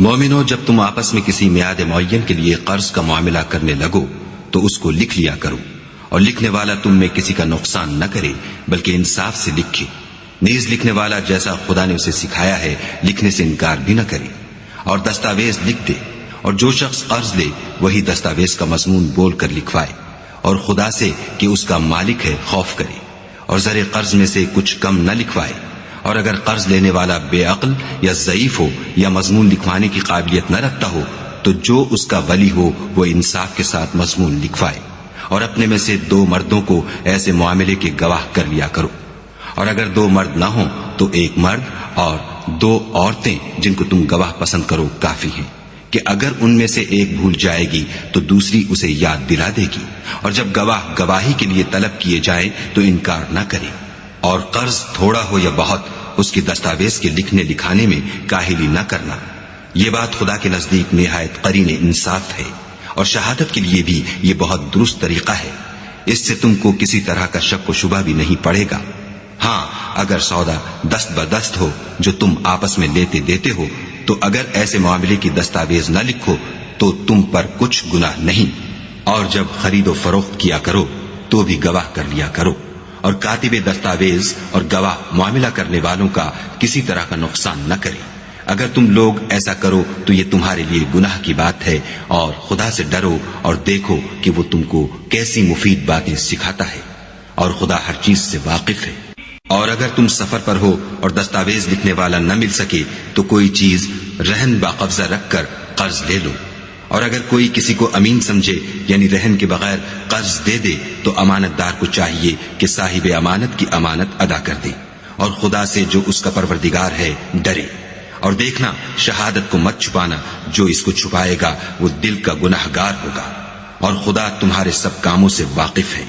مومنو، جب تم آپس میں کسی میعاد معین کے لیے قرض کا معاملہ کرنے لگو تو اس کو لکھ لیا کرو، اور لکھنے والا تم میں کسی کا نقصان نہ کرے بلکہ انصاف سے لکھے۔ نیز لکھنے والا جیسا خدا نے اسے سکھایا ہے لکھنے سے انکار بھی نہ کرے، اور دستاویز لکھ دے، اور جو شخص قرض لے وہی دستاویز کا مضمون بول کر لکھوائے، اور خدا سے کہ اس کا مالک ہے خوف کرے، اور زر قرض میں سے کچھ کم نہ لکھوائے۔ اور اگر قرض لینے والا بے عقل یا ضعیف ہو یا مضمون لکھوانے کی قابلیت نہ رکھتا ہو تو جو اس کا ولی ہو وہ انصاف کے ساتھ مضمون لکھوائے، اور اپنے میں سے 2 مردوں کو ایسے معاملے کے گواہ کر لیا کرو، اور اگر 2 مرد نہ ہوں تو 1 مرد اور 2 عورتیں جن کو تم گواہ پسند کرو کافی ہیں، کہ اگر ان میں سے ایک بھول جائے گی تو دوسری اسے یاد دلا دے گی، اور جب گواہ گواہی کے لیے طلب کیے جائیں تو انکار نہ کرے۔ اور قرض تھوڑا ہو یا بہت اس کی دستاویز کے لکھنے لکھانے میں کاہلی نہ کرنا، یہ بات خدا کے نزدیک نہایت قرین انصاف ہے، اور شہادت کے لیے بھی یہ بہت درست طریقہ ہے، اس سے تم کو کسی طرح کا شک و شبہ بھی نہیں پڑے گا۔ ہاں، اگر سودا دست بدست ہو جو تم آپس میں لیتے دیتے ہو تو اگر ایسے معاملے کی دستاویز نہ لکھو تو تم پر کچھ گناہ نہیں، اور جب خرید و فروخت کیا کرو تو بھی گواہ کر لیا کرو، اور کاتب دستاویز اور گواہ معاملہ کرنے والوں کا کسی طرح کا نقصان نہ کرے۔ اگر تم لوگ ایسا کرو تو یہ تمہارے لیے گناہ کی بات ہے، اور خدا سے ڈرو اور دیکھو کہ وہ تم کو کیسی مفید باتیں سکھاتا ہے، اور خدا ہر چیز سے واقف ہے۔ اور اگر تم سفر پر ہو اور دستاویز لکھنے والا نہ مل سکے تو کوئی چیز رہن باقبضہ رکھ کر قرض لے لو، اور اگر کوئی کسی کو امین سمجھے یعنی رہن کے بغیر قرض دے دے تو امانت دار کو چاہیے کہ صاحب امانت کی امانت ادا کر دے، اور خدا سے جو اس کا پروردگار ہے ڈرے۔ اور دیکھنا، شہادت کو مت چھپانا، جو اس کو چھپائے گا وہ دل کا گناہگار ہوگا، اور خدا تمہارے سب کاموں سے واقف ہے۔